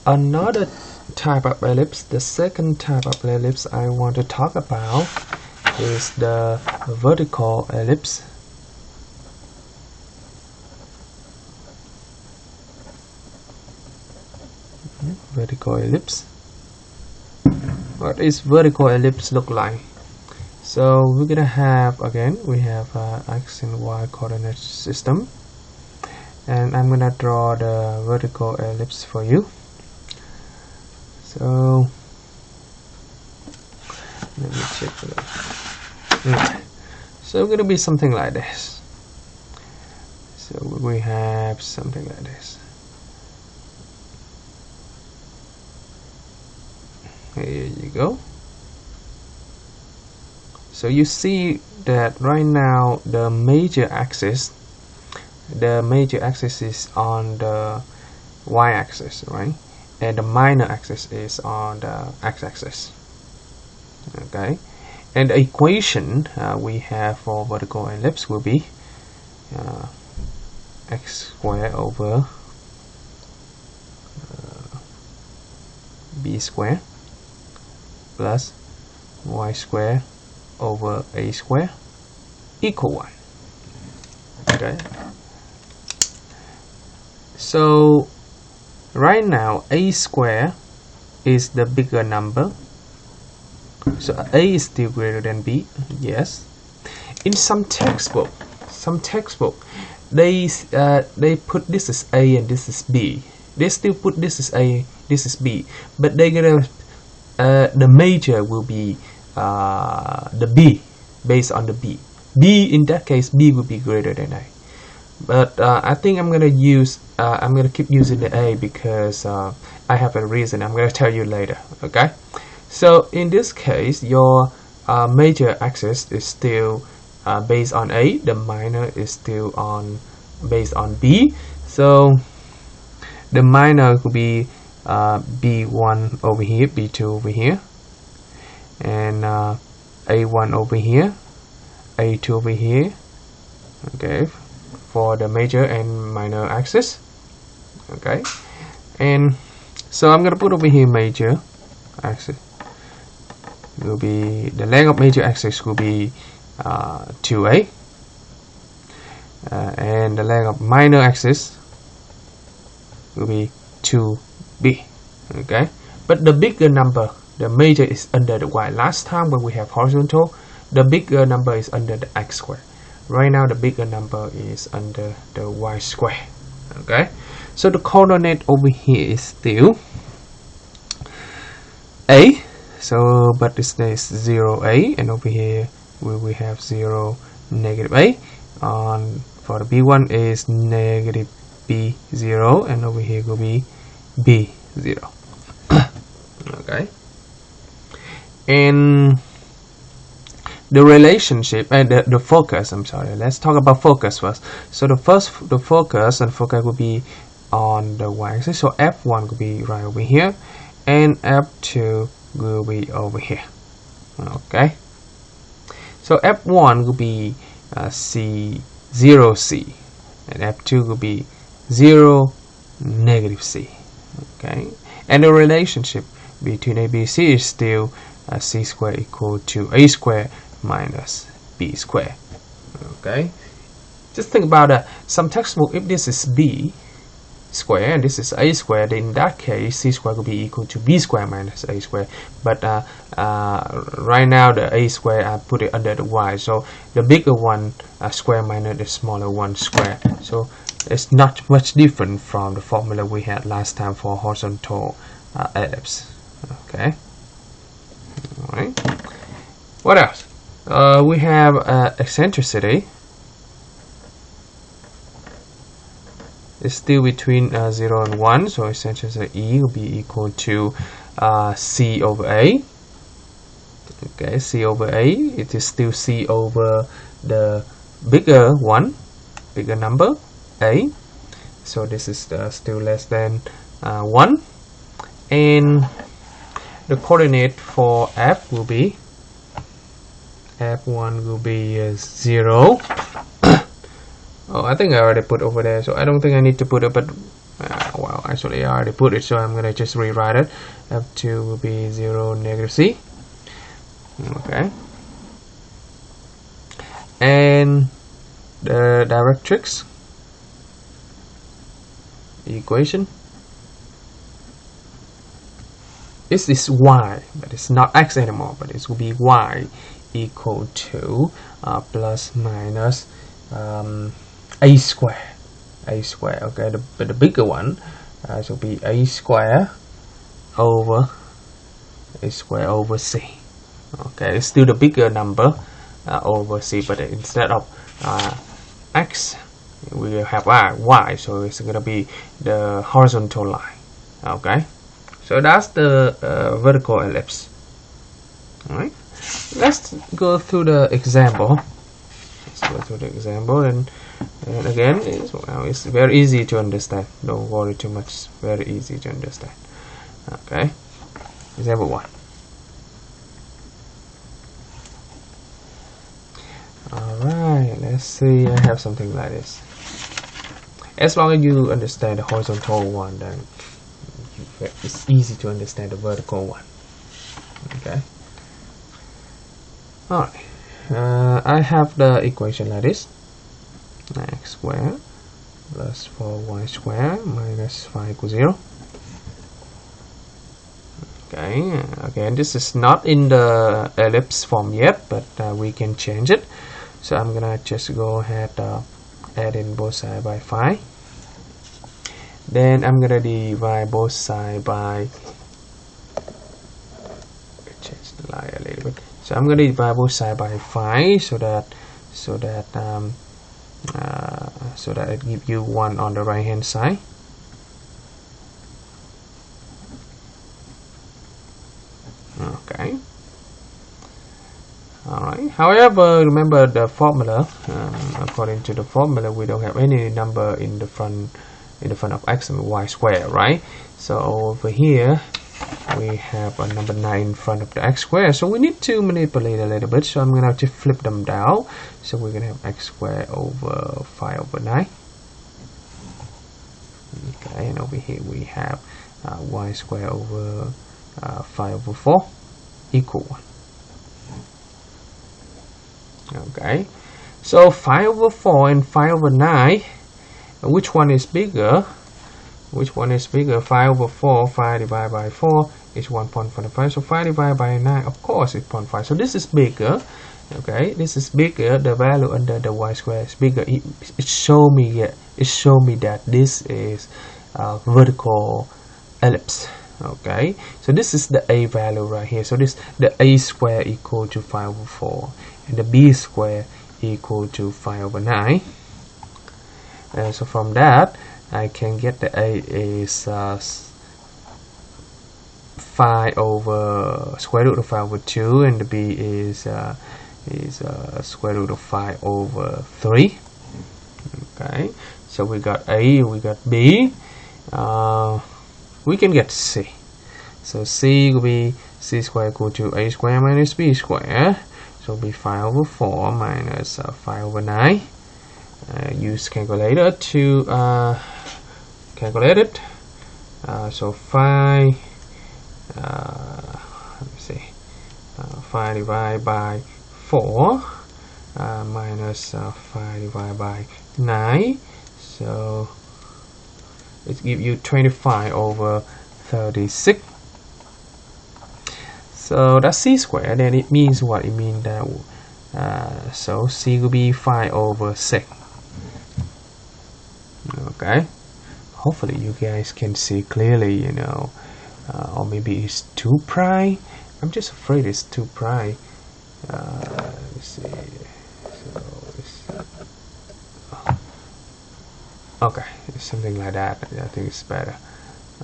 another type of ellipse, the second type of ellipse I want to talk about is the vertical ellipse. Vertical ellipse. What is vertical ellipse look like? So we're gonna have, again, we have x and y coordinate system, and I'm gonna draw the vertical ellipse for you. So let me check it out. So it's gonna be something like this. So we have something like this. Here you go. So you see that right now the major axis is on the y-axis, right? And the minor axis is on the x-axis. Okay, and the equation we have for vertical ellipse will be x squared over b squared plus y squared over a squared equal 1. Okay, so right now a squared is the bigger number, so a is still greater than b. Yes, in some textbook they put this as a and this is b. They still put this as a, this is b, but they're gonna the major will be the b, based on the b. In that case, b will be greater than a. But I think I'm gonna keep using the a because I have a reason. I'm gonna tell you later. Okay. So in this case, your major axis is still based on a. The minor is still based on b. So the minor could be b1 over here, b2 over here, and a1 over here, a2 over here. Okay, for the major and minor axis. Okay, and so I'm gonna put over here major axis will be, the length of major axis will be 2a, and the length of minor axis will be 2b. Okay, but the bigger number, the major, is under the y. Last time when we have horizontal, the bigger number is under the x square. Right now the bigger number is under the y square. Okay, so the coordinate over here is still a, so but this is 0a, and over here we have 0, negative a. For the b1 is negative b0, and over here will be b0. Okay, and the relationship and the focus, I'm sorry, let's talk about focus first. So the focus will be on the y-axis, so f1 will be right over here, and f2 will be over here. Okay, so f1 will be c0c, and f2 will be 0, negative c. Okay, and the relationship between a, b, c is still c squared equal to a squared minus b squared. Okay, just think about some textbook, if this is b squared and this is a squared, then in that case c squared will be equal to b squared minus a squared. But right now the a squared, I put it under the y, so the bigger one square minus the smaller one square. So it's not much different from the formula we had last time for horizontal ellipse. Okay, all right, what else? We have eccentricity. It's still between 0 and 1, so eccentricity E will be equal to c over a. Okay, c over a, it is still c over the bigger one, bigger number, a. So this is still less than 1. And the coordinate for f will be, f1 will be 0. Oh, I think I already put over there, so I don't think I need to put it, but well, actually I already put it, so I'm gonna just rewrite it. F2 will be 0, negative c. Okay, and the directrix equation is this y, but it's not x anymore, but it will be y equal to plus minus a square. Okay, the bigger one will be a square over c. Okay, it's still the bigger number over c, but instead of x we will have y, so it's going to be the horizontal line. Okay, so that's the vertical ellipse. All right, let's go through the example. And again, it's very easy to understand. Don't worry too much. It's very easy to understand. Okay, example 1. Alright, let's see. I have something like this. As long as you understand the horizontal one, then it's easy to understand the vertical one. Okay. Alright. I have the equation like this: x squared plus 4y squared minus 5 equals 0. Okay, again, this is not in the ellipse form yet, but we can change it. So I'm gonna just go ahead add in both sides by 5. Then I'm gonna divide both sides by, change the line a little bit. So I'm gonna divide both sides by 5 so that it gives you 1 on the right hand side. Okay. Alright. However, remember the formula. According to the formula, we don't have any number in the front of x and y squared, right? So over here we have a number 9 in front of the x squared, so we need to manipulate a little bit. So I'm gonna just flip them down. So we're gonna have x squared over 5 over 9. Okay, and over here we have y squared over 5 over 4 equal 1. Okay, so 5 over 4 and 5 over 9, which one is bigger? 5 over 4, 5 divided by 4 is 1.45. So 5 divided by 9, of course, is 0.5. So this is bigger. Okay, this is bigger. The value under the y square is bigger. It show me that this is vertical ellipse. Okay, so this is the a value right here. So the a square equal to 5 over 4, and the b square equal to 5 over 9. So from that I can get the a is 5 over square root of 5 over 2, and the b is square root of 5 over 3. Okay, so we got a, we got b, we can get c. So c will be c square equal to a square minus b square. So it'll be 5 over 4 minus 5 over 9. Use calculator to calculate it. So 5, let me see, 5 divided by 4 minus 5 divided by 9. So it gives you 25 over 36. So that's c squared. Then it means what? It means that so c will be 5 over 6. Okay, hopefully you guys can see clearly, you know, or maybe it's 2 pi. I'm just afraid it's 2 pi. Let's see. So it's, okay, it's something like that. I think it's better.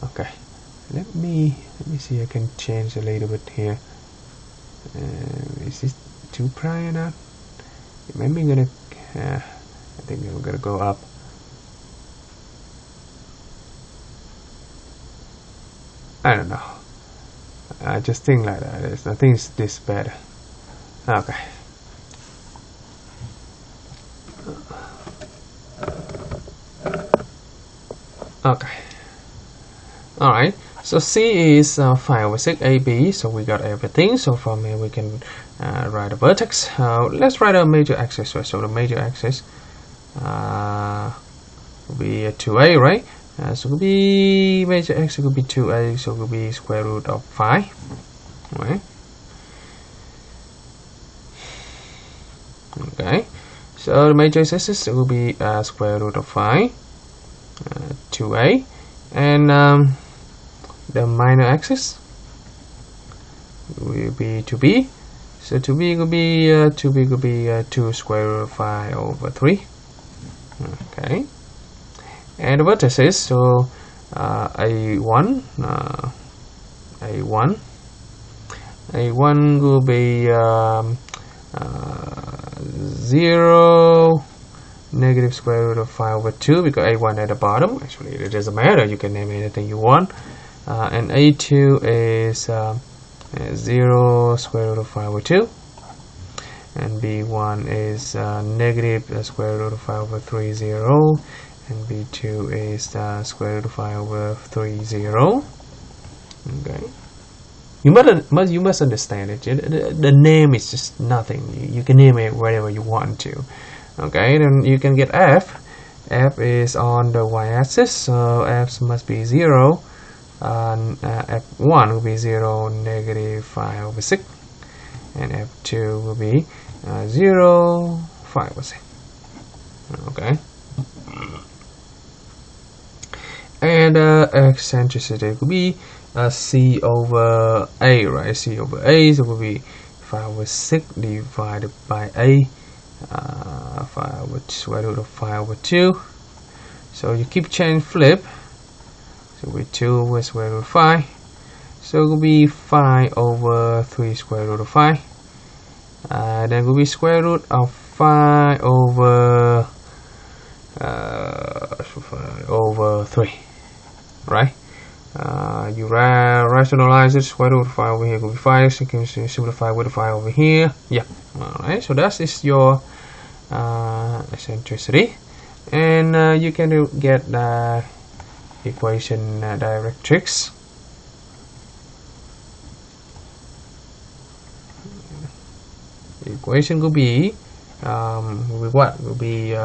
Okay, let me see. I can change a little bit here. Is this 2 pi or not? Maybe I'm gonna. I think I'm gonna go up. I don't know. I just think like that. I think it's this better. Okay. Okay. Alright, so C is 5 over 6, A, B, so we got everything. So from here we can write a vertex. Let's write a major axis first. So the major axis will be 2A, right? So it could be major axis could be 2A, so it could be square root of 5, right? Okay, so the major axis will be square root of 5, 2A, and the minor axis will be 2B. So 2B could be 2 square root of 5 over 3. Okay, and the vertices, so A1 will be 0, negative square root of 5 over 2, because A1 at the bottom. Actually, it doesn't matter, you can name anything you want. And A2 is 0 square root of 5 over 2, and B1 is negative square root of 5 over 3, 0, and B2 is square root of 5 over 3, 0. Okay, you must understand it. The name is just nothing. You can name it whatever you want to. Okay, then you can get F. F is on the y-axis, so F must be 0. F1 will be 0, negative 5 over 6, and F2 will be 0, 5 over 6. Okay, and eccentricity will be C over A, right? C over A, so it will be 5 over 6 divided by A, 5 over square root of 5 over 2. So you keep change flip. So with 2 over square root of 5, so it will be 5 over 3 square root of 5. Then will be square root of 5 over 3, right? You rationalize it. Square root of 5 over here will be 5. So you can simplify with the 5 over here. Yeah. Alright. So that is your eccentricity, and you can get the equation directrix. The equation will be what will be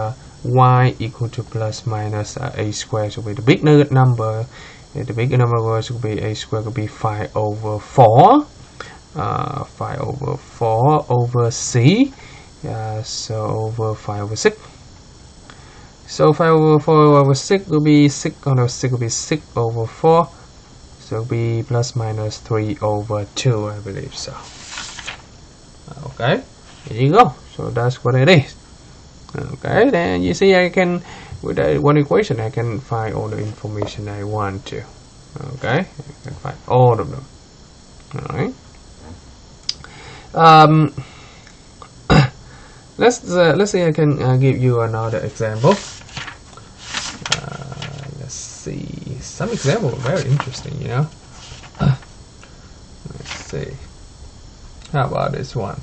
y equal to plus minus a squared. So with the big number, the bigger number will be a squared will be 5 over 4, 5 over 4 over c, so over 5 over 6. So 5 over 4 over 6 will be 6 over 6 will be 6 over 4, so it will be plus minus 3 over 2, I believe so. Okay, there you go. So that's what it is. Okay, then you see I can, with that one equation, I can find all the information I want to. Okay, I can find all of them. Alright. Let's see, I can give you another example. Let's see, some example very interesting, you know. Let's see, how about this one?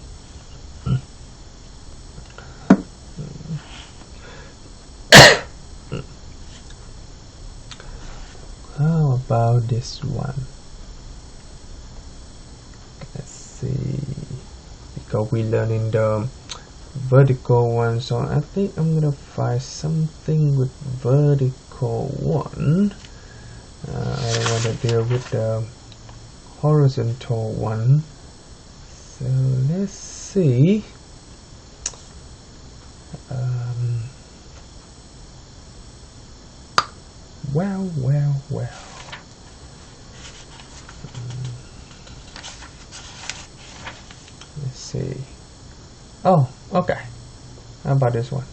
How about this one? Let's see, because we learn in the vertical one, so I think I'm gonna find something with vertical one. I don't want to deal with the horizontal one, so let's see. Well. Let's see. Oh, okay. How about this one?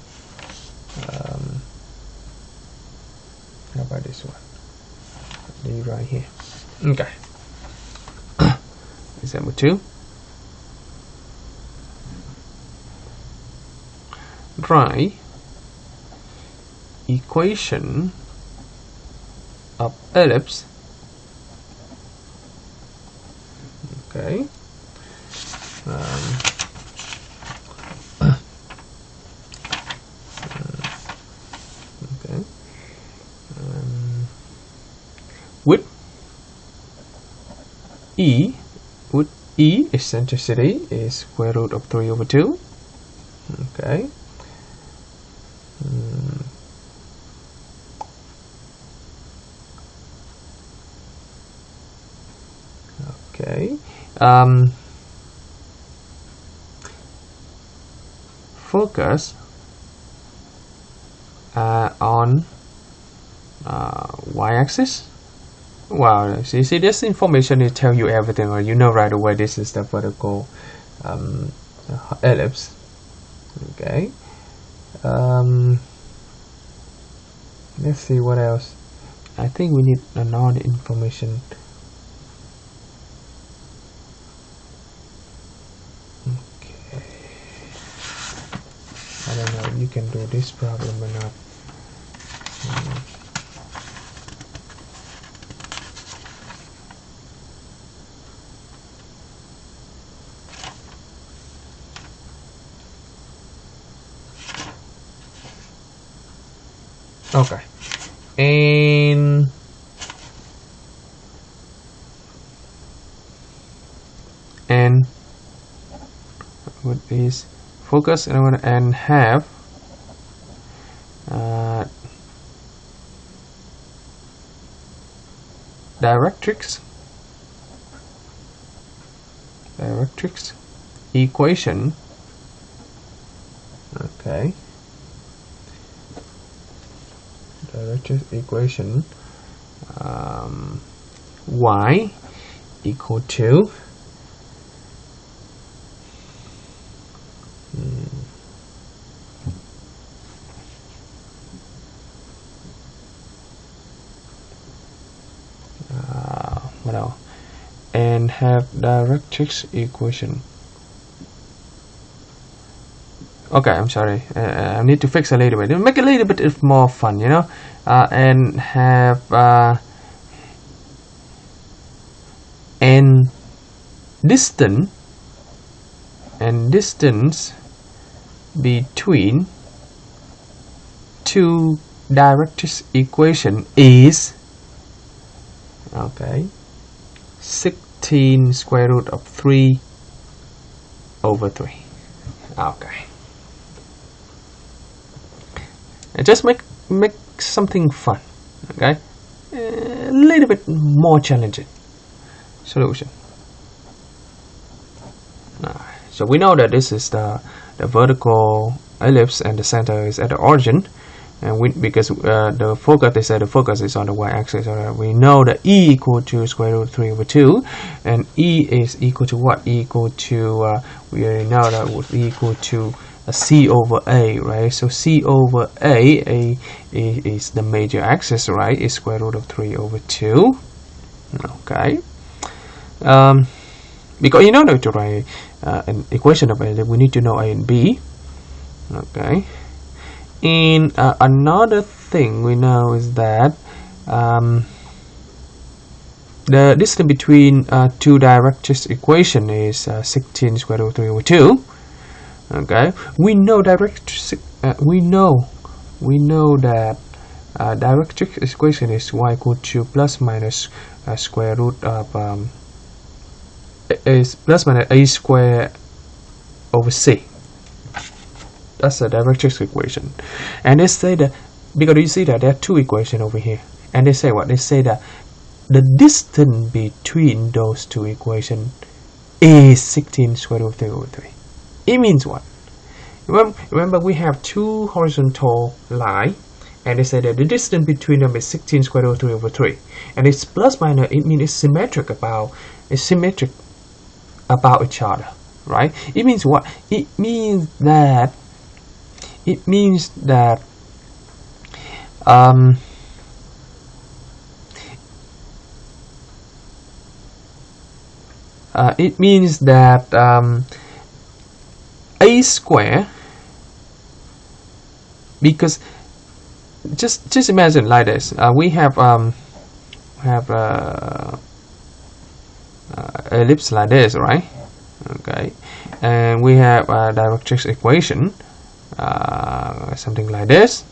How about this one? Leave right here. Okay. Example 2. Write equation of ellipse. Okay. Okay. Width E eccentricity is square root of 3 over 2. Okay. Okay. Focus on y-axis. Wow, so you see this information, it tells you everything, or you know right away this is the vertical ellipse. Okay. Let's see what else. I think we need another information. Okay. I don't know if you can do this problem or not. Okay, and what is focus and have directrix equation. Okay. Directrix equation y equal to what else? And have directrix equation. Okay, I'm sorry. I need to fix a little bit. Make it a little bit more fun, you know. And have and distance between two directrix equation is 16 square root of 3 over 3. Okay. And just make something fun. Okay. A little bit more challenging. Solution. So we know that this is the vertical ellipse and the center is at the origin, and because the focus, they said the focus is on the y-axis. We know that E equal to square root 3 over 2, and E is equal to what? Equal to we already know that would be equal to C over A, right? So C over A is the major axis, right? Is square root of 3 over 2. Okay. Because in order to write an equation of A, we need to know A and B. Okay. And another thing we know is that the distance between two directrix equation is 16 square root of 3 over 2. Okay. We know directrix. We know that directrix equation is y equal to plus minus square root of is plus minus a square over c. That's the directrix equation. And they say that, because you see that there are two equations over here, and they say what? They say that the distance between those two equations is 16 square root of 3 over 3. It means what? Remember we have two horizontal lines, and they say that the distance between them is 16 square root of 3 over 3, and it's plus minus. It means it's symmetric about each other, right? It means what? It means that it means that a square, because just imagine like this. We have ellipse like this, right? Okay, and we have a directrix equation, something like this.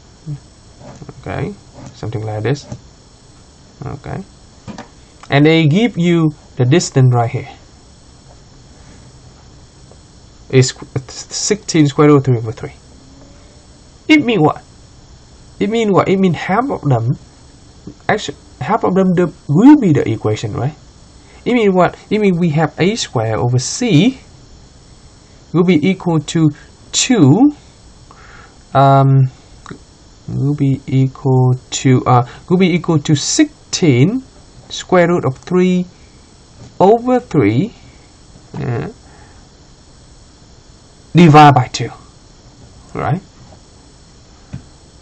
Okay, something like this. Okay, and they give you the distance right here is 16 square root of 3 over 3. It means what? It means what? It means half of them, actually, half of them will be the equation, right? It means what? It means we have a square over c will be equal to 2, will be equal to 16 square root of 3 over 3 divided by 2, right?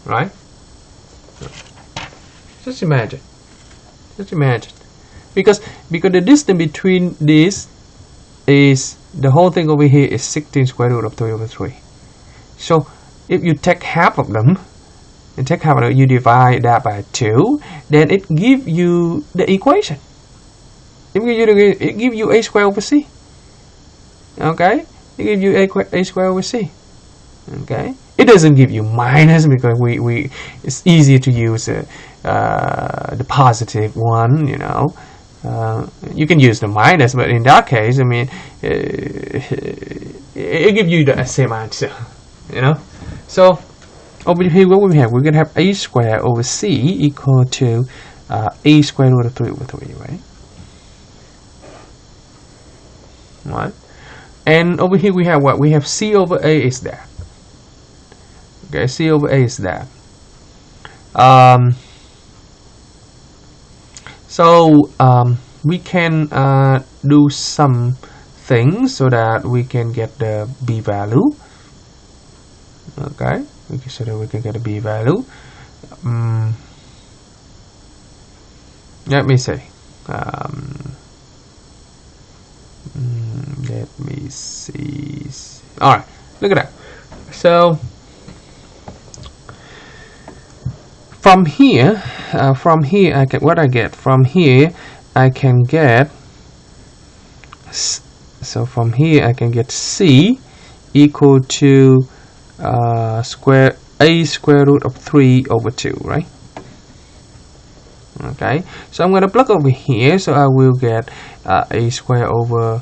Right? Just imagine. Because the distance between this is, the whole thing over here is 16 square root of 3 over 3. So if you take half of them, you divide that by 2, then it gives you the equation. It gives you a square over c. Okay? It gives you a square over c. Okay? It doesn't give you minus, because it's easier to use the positive one, you know. You can use the minus, but in that case, I mean, it gives you the same answer, you know. So over here, what we have, we're gonna have a square over c equal to a square root of 3 over 3, right? Right. And over here we have what? We have c over a is that. Okay, c over a is that. We can do some things so that we can get the b value. Okay, so that we can get a b value. Let me see. Let me see. All right, look at that. So from here, I get what I get. From here, I can get. So from here, I can get c equal to a square root of 3 over 2, right? Okay, so I'm going to plug over here, so I will get a square over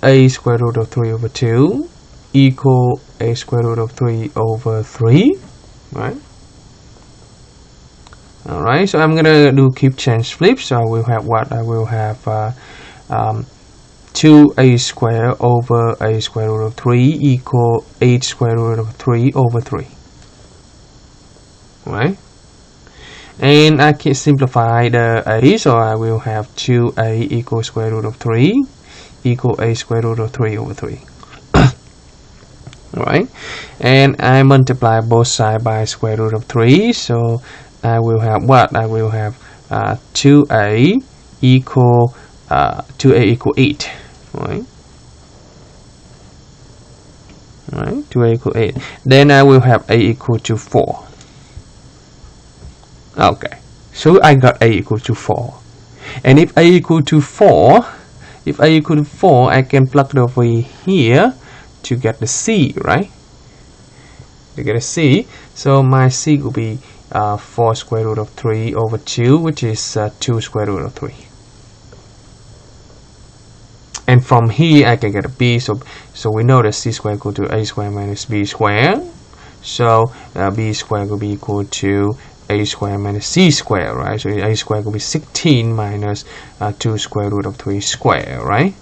a square root of 3 over 2 equal a square root of 3 over 3, right? Alright, so I'm going to do keep change flip, so I will have what? I will have 2a square over a square root of 3 equal 8 square root of 3 over 3, right? And I can simplify the a, so I will have 2a equal square root of 3 equal a square root of 3 over 3. Alright, and I multiply both sides by square root of 3, so I will have what? I will have 2a equal 8, right? Right, 2a equal 8. Then I will have a equal to 4. Okay, so I got a equal to 4. And if a equal to 4, I can plug it over here to get the c, right? To get a c, so my c will be 4 square root of 3 over 2, which is 2 square root of 3. And from here I can get a b, so we know that c squared equal to a squared minus b squared. So b squared will be equal to a squared minus c squared, right? So a squared will be 16 minus 2 square root of 3 squared, right?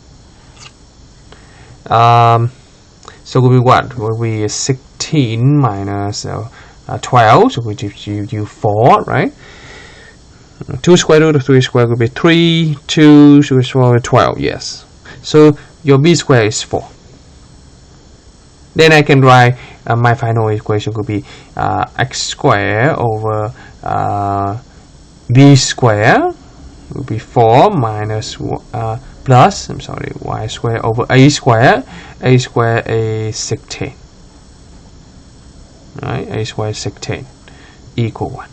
So will be what? Will be 16 minus 12, so we give you 4, right? 2 square root of 3 squared will be 3, 2 square 12, yes. So your b squared is 4. Then I can write my final equation could be x squared over b squared will be 4 minus plus, I'm sorry, y squared over a squared. A squared is 16. Right, a squared is 16 equal 1.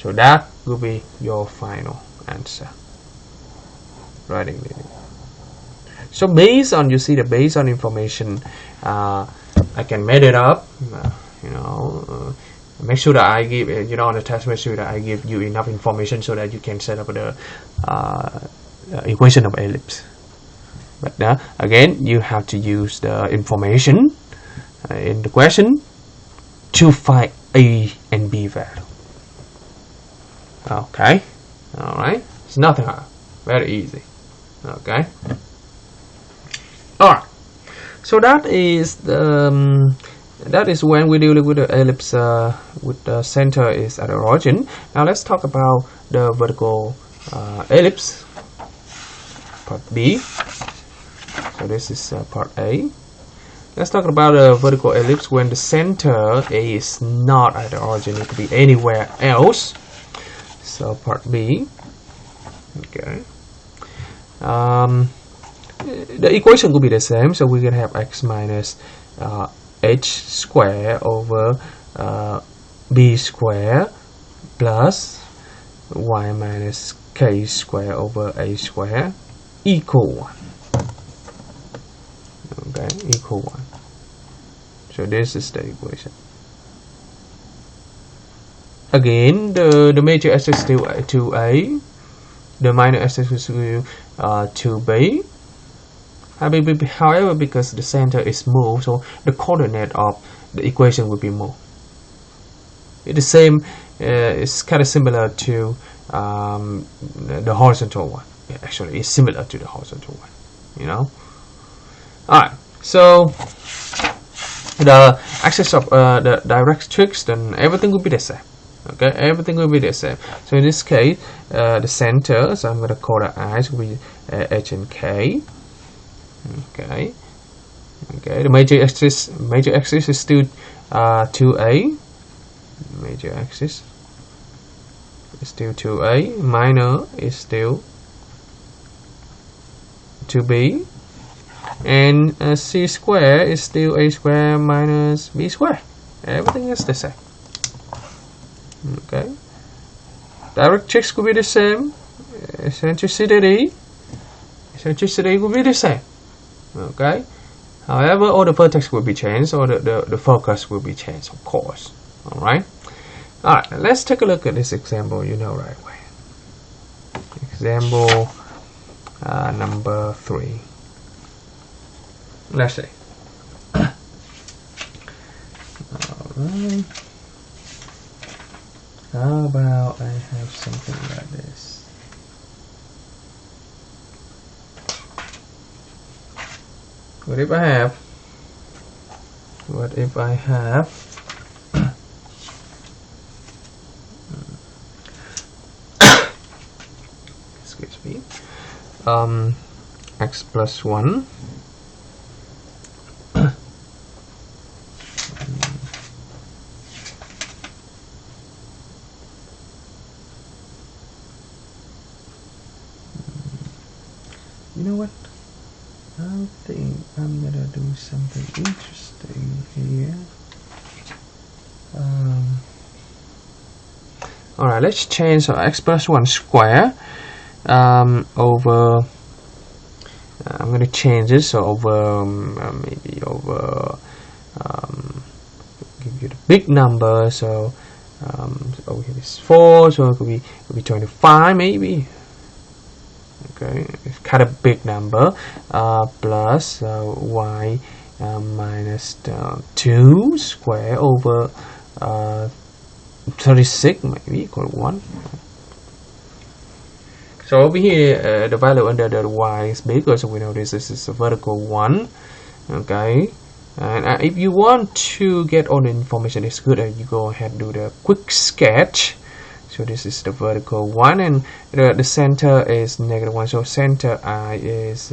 So that will be your final answer. Writing it. So based on, you see, the based on information, I can made it up. Make sure that I give, on the test, make sure that I give you enough information so that you can set up the equation of ellipse. But again, you have to use the information in the question to find A and B value. Okay, all right. It's nothing hard. Very easy. Okay. All right. So that is the that is when we deal with the ellipse with the center is at the origin. Now let's talk about the vertical ellipse, part B. So this is part A. Let's talk about the vertical ellipse when the center is not at the origin. It could be anywhere else. So part B. Okay. The equation will be the same. So we can have x minus h square over b square plus y minus k square over a square equal 1. Okay, equal 1. So this is the equation. Again, the major axis is still 2a, the minor axis is still 2b. However, because the center is moved, so the coordinate of the equation will be moved. It's the same. It's kind of similar to the horizontal one. Yeah, actually, it's similar to the horizontal one. You know. Alright. So the axis of the directrix, then everything will be the same. Okay, everything will be the same. So in this case, the center. So I'm going to call the eyes will be h and k. Okay. Okay. The major axis is still 2a. Major axis is still 2a. Minor is still 2b. And c square is still a square minus b square. Everything is the same. Okay. Directrix could be the same. Eccentricity will be the same. Okay. However, all the vertex will be changed, or the focus will be changed, of course. Alright. Alright, let's take a look at this example, you know right away. Example number 3. Let's see. Alright. How about I have something like this? What if I have excuse me, x plus 1 you know what? I think I'm gonna do something interesting here. Alright, let's change x plus 1 square over. I'm gonna change this so over maybe over give you the big number. So over here is 4, so it could be 25 maybe. Okay, it's kind of big number. Plus y minus 2 square over 36 maybe equal 1. So over here the value under the y is bigger, so we know this is a vertical 1. Okay, and if you want to get all the information, it's good that you go ahead and do the quick sketch. So this is the vertical 1, and the center is -1. So center I is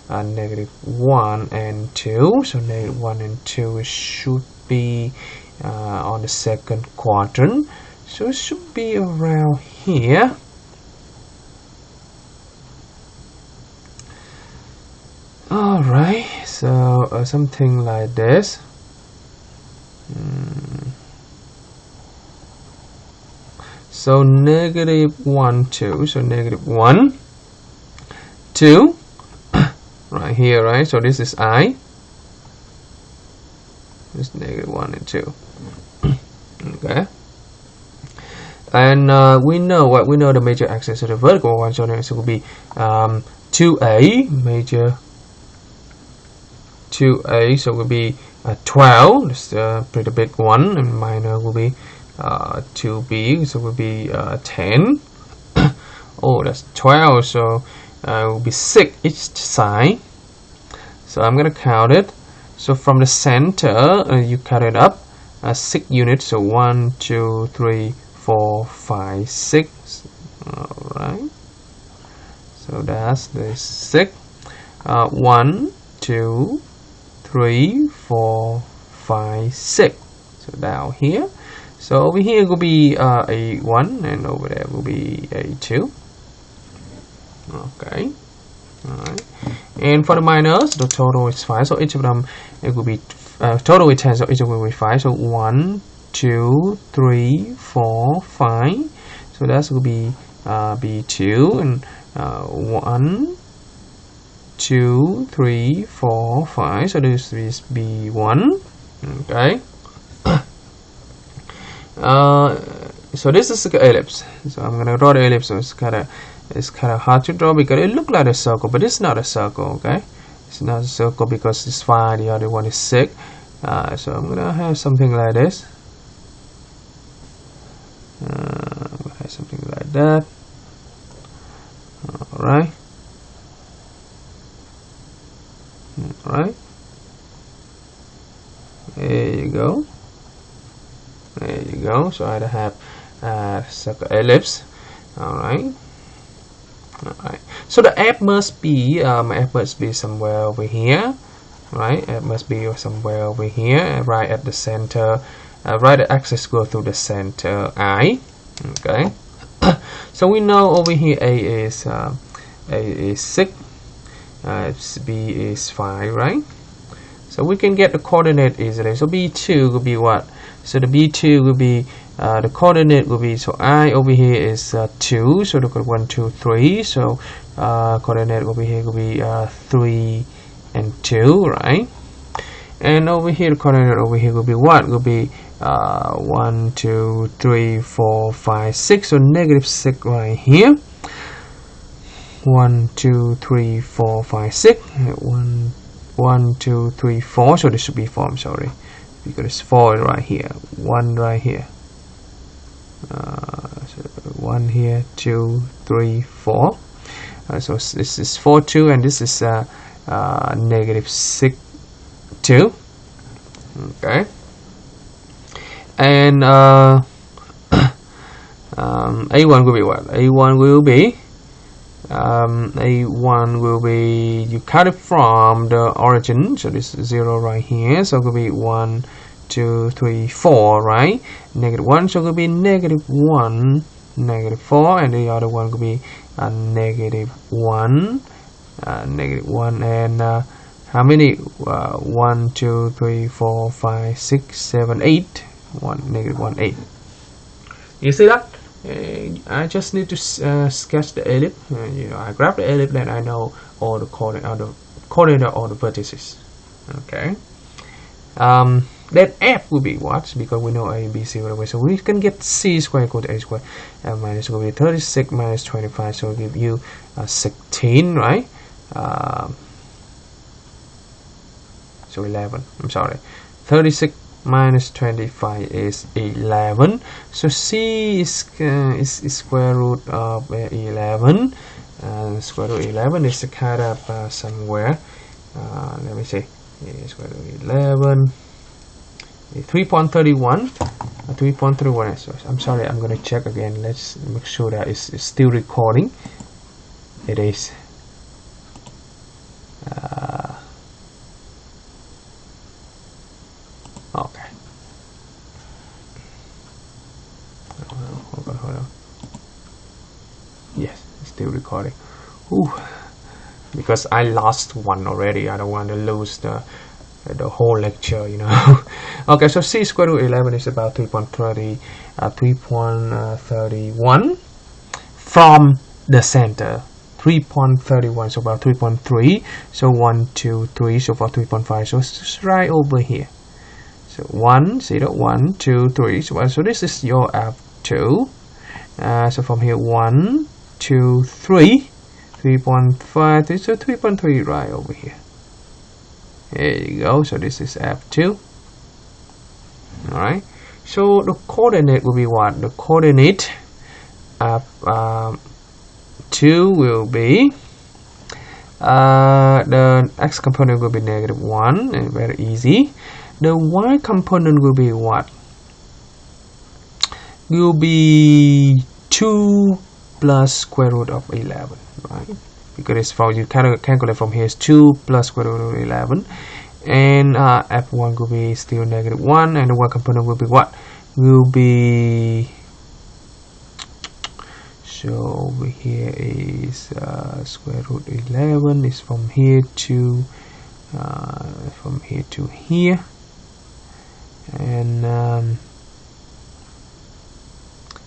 -1 and 2. So -1 and 2 should be on the second quadrant. So it should be around here. Alright, so something like this. So -1, 2. So -1, 2. Right here, right? So this is I. This is -1 and 2. Okay. And we know the major axis, so the vertical one, so it will be 2a, major 2a, so it will be 12, that's a pretty big one, and minor will be 2b, so it will be 10. Oh, that's 12, so it will be 6 each side. So I'm gonna count it. So from the center, you cut it up 6 units, so 1, 2, 3, 4, 5, 6. All right, so that's the 6. 1, 2, 3, 4, 5, 6. So down here. So over here will be a 1, and over there will be a 2. Okay. Alright. And for the minors, the total is 5. So each of them, it will be total is 10. So each of them will be 5. So 1, 2, 3, 4, 5. So that's will be B2, and 1, 2, 3, 4, 5. So this is B1. Okay. So this is the ellipse. So I'm gonna draw the ellipse. So it's kind of hard to draw because it looks like a circle, but it's not a circle. Okay, it's not a circle because it's 5. The other one is 6. So I'm gonna have something like this. I'm gonna have something like that. All right. All right. There you go. There you go. So I have circle ellipse. All right. Alright, so the F must be somewhere over here, right? F must be somewhere over here, right at the center, right the axis go through the center I. Okay, so we know over here A is 6, B is 5, right? So we can get the coordinate easily. So B2 will be what? So the B2 will be the coordinate will be, so I over here is 2, so look at 1, 2, 3. So coordinate over here will be 3 and 2, right? And over here, the coordinate over here will be what? Will be 1, 2, 3, 4, 5, 6. So negative 6 right here. 1, 2, 3, 4, 5, 6. 1, 2, 3, 4. So this should be 4. I'm sorry, because it's 4 right here. 1 right here. So 1 here, 2, 3, 4. So this is 4, 2, and this is negative 6, 2. Okay. And A1 will be what? A1 will be you cut it from the origin, so this is 0 right here, so it will be 1, 2, 3, 4, right? Negative 1, so it will be negative 1, negative 4, and the other one will be negative 1, negative 1, and how many? 1, 2, 3, 4, 5, 6, 7, 8. 1, negative 1, 8. You see that? I just need to sketch the ellipse. I grab the ellipse, then I know all the coordinate, all the vertices. Okay. Then F will be what? Because we know A and B, C right away. So we can get C squared equal to A squared. F minus will be 36 minus 25. So it will give you 16, right? So 11. I'm sorry. 36 minus 25 is 11. So C is square root of 11. Square root 11 is kind of somewhere. Let me see. Square root 11. 3.31. 3.31. So I'm sorry. I'm gonna check again. Let's make sure that it's still recording. It is. Okay. Hold on. Yes, it's still recording. Ooh. Because I lost one already. I don't want to lose the whole lecture, you know. Okay, so C square root 11 is about 3.31 from the center. 3.31, so about 3.3. So 1, 2, 3. So about 3.5. So it's right over here. So 1, 0, 1, 2, 3. So this is your F2. So from here 1, 2, 3, 3.5, so 3.3 right over here. There you go. So this is F2. Alright, so the coordinate will be what? The coordinate of 2 will be the x component will be -1, and very easy. The y component will be what? Will be 2 plus square root of 11, right? Because it's from, you calculate from here is 2 plus square root of 11, and f1 will be still -1, and the y component will be what? Will be, so over here is square root 11 is from here to here, and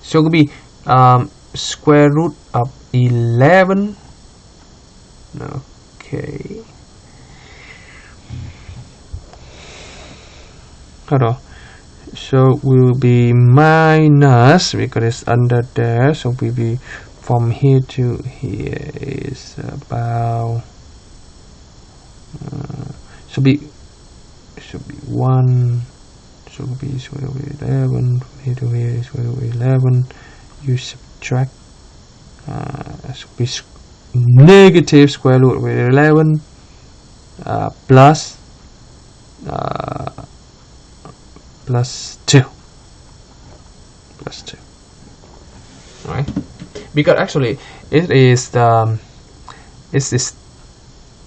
so it will be square root of 11. Okay, hold on. So will be minus, because it's under there, so will be from here to here is about should be 1, so will be square root of 11. From here to here is square root of 11. You subtract, so be negative square root of 11 plus 2, right? Because actually it is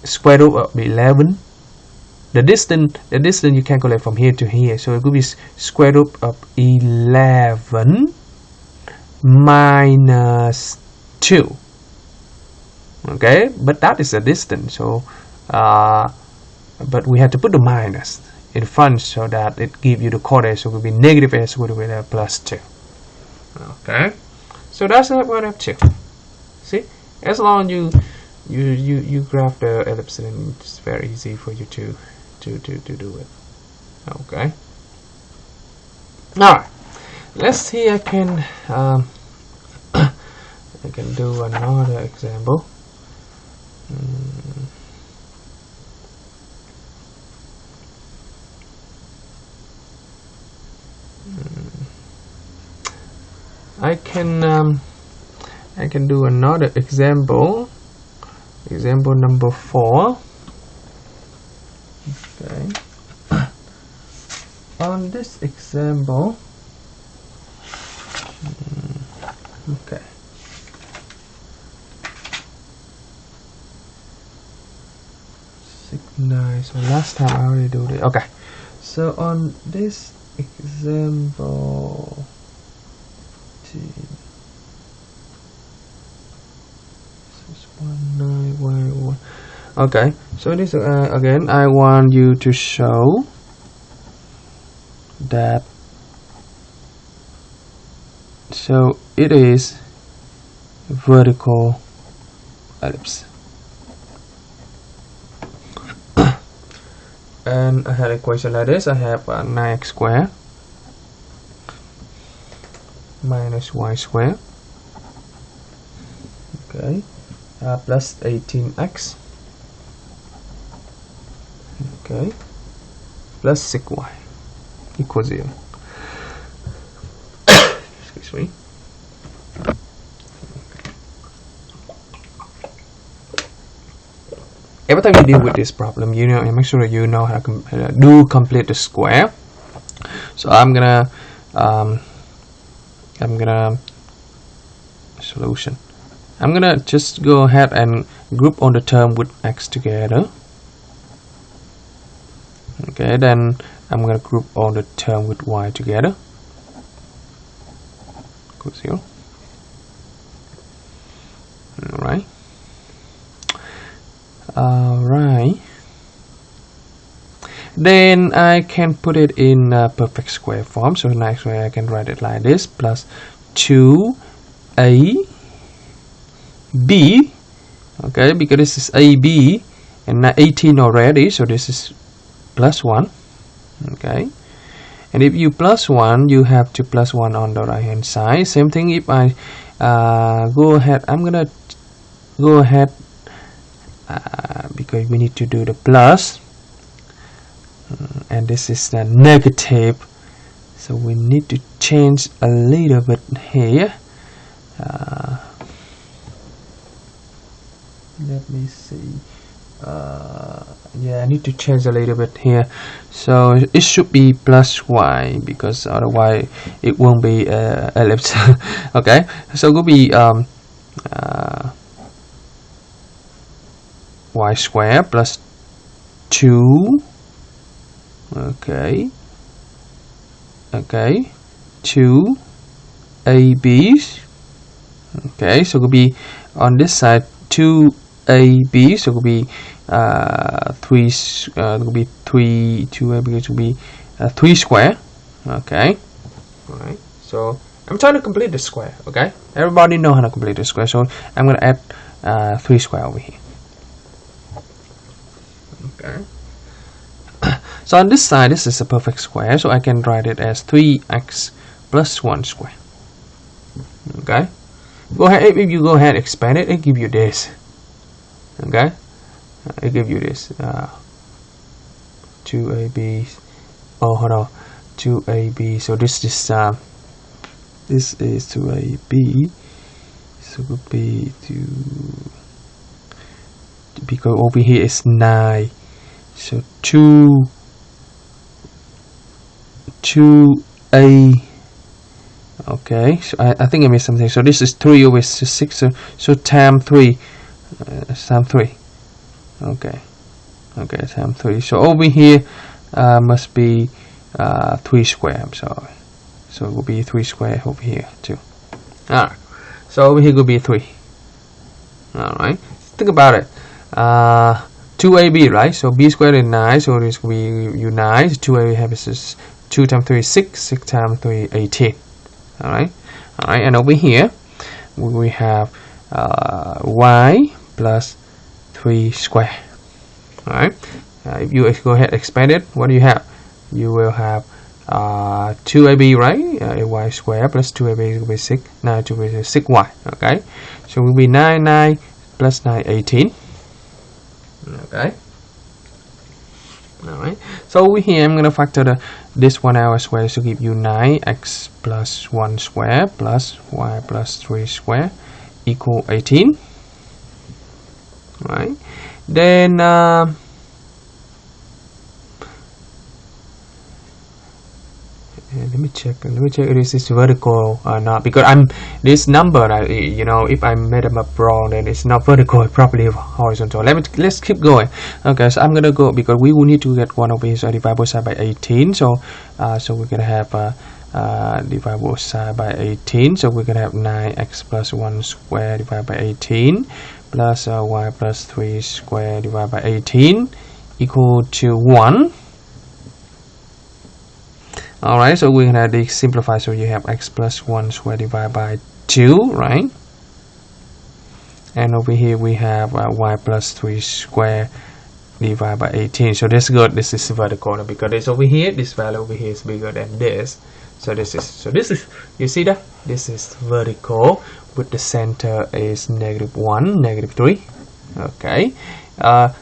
square root of 11. The distance you calculate from here to here, so it could be square root of 11 minus 2. Okay, but that is a distance, so but we have to put the minus in front so that it gives you the coordinate, so it will be negative a square root of plus 2. Okay, so that's what F2. See, as long as you graph the ellipse, then it's very easy for you to do it. Okay, now let's see. I can do another example. I can do another example. Example number 4. Okay. On this example, okay. Nice. So last time I already do it. Okay. So on this example, okay. So this again, I want you to show that. So it is vertical ellipse. And I had an equation like this. I have 9x squared minus y squared, okay, plus 18x, okay, plus 6y equals 0. Excuse me. Every time you deal with this problem, you know, make sure that you know how to do complete the square. So I'm gonna solution. I'm gonna just go ahead and group all the term with x together. Okay, then I'm gonna group all the term with y together. Equal 0. Alright. Alright. Then I can put it in perfect square form. So next way I can write it like this: plus 2ab, okay, because this is ab and 18 already, so this is plus 1, okay, and if you plus 1, you have to plus 1 on the right hand side. Same thing if I go ahead, I'm gonna go ahead because we need to do the plus, and this is the negative, so we need to change a little bit here. Let me see. Yeah, I need to change a little bit here, so it should be plus y, because otherwise it won't be ellipse. Okay, so it will be y square plus 2, okay, 2 ab's, okay, so it will be on this side 2ab, so it will be 3, it will be 3, 2ab, it will be 3 square, okay. Alright, so I'm trying to complete the square, okay. Everybody know how to complete the square, so I'm going to add 3 square over here. Okay. So on this side, this is a perfect square, so I can write it as 3x plus 1 square. Okay. Go ahead, if you go ahead and expand it, it give you this. Okay. It give you this 2ab. Oh, hold on, 2ab. So this is 2ab. So it would be 2, because over here is 9. So 2a. Okay, so I think I missed something. So this is 3 over 6. So times 3. Times 3. Okay, times 3. So over here must be 3 square. I'm sorry. So it will be 3 square over here too. Alright. So over here will be 3. Alright. Think about it. 2ab, right? So b squared is 9. So this will be 9. 2ab has 2 times 3 is 6. 6 times 3 18. Alright. And over here we have y plus 3 square. Alright. If you go ahead and expand it, what do you have? You will have 2ab, right? Y square plus 2ab will be 6. 9 to be 6y. Okay. So it will be 9 plus 9 18. Okay. Alright. So over here I'm gonna factor this one out as well, to give you 9x plus 1 square plus y plus 3 square equal 18. Right. Then let me check if this is vertical or not, because this number, if I made them up wrong, then it's not vertical, it's probably horizontal. Let's keep going. Okay, so I'm gonna go, because we will need to get one over here, so I divide both sides by 18. So we're gonna have divide both sides by 18. So we're gonna have 9x plus 1 square divided by 18 plus y plus 3 square divided by 18 equal to 1. Alright, so we're gonna simplify, so you have x plus 1 square divided by 2, right? And over here we have y plus 3 square divided by 18. So that's good. This is vertical, because it's over here, this value over here is bigger than this. So this is you see that this is vertical, with the center is -1, -3. Okay.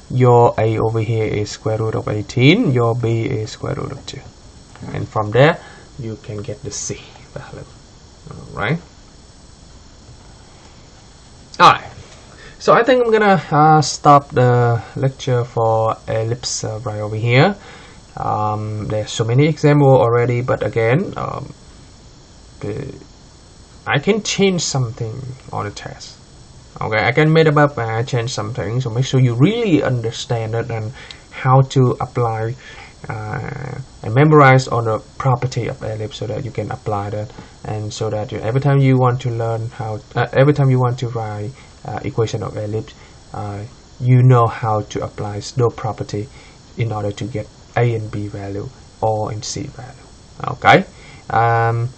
Your a over here is square root of 18, your b is square root of 2. And from there you can get the C value. Alright. So I think I'm gonna stop the lecture for ellipse right over here. There's so many examples already, but again, I can change something on the test. Okay, I can make up and change something, so make sure you really understand it and how to apply and memorize on the property of ellipse, so that you can apply that, and so that every time you want to learn every time you want to write equation of ellipse, you know how to apply those property in order to get a and b value or in c value. Okay. On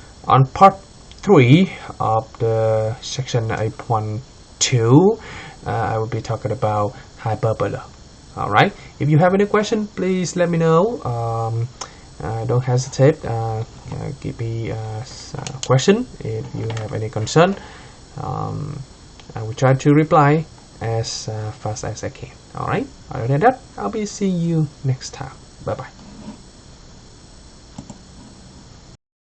part 3 of the section 8.2, I will be talking about hyperbola. Alright, if you have any question, please let me know. don't hesitate, give me a question if you have any concern. I will try to reply as fast as I can. Alright, other than that, I'll be seeing you next time. Bye bye.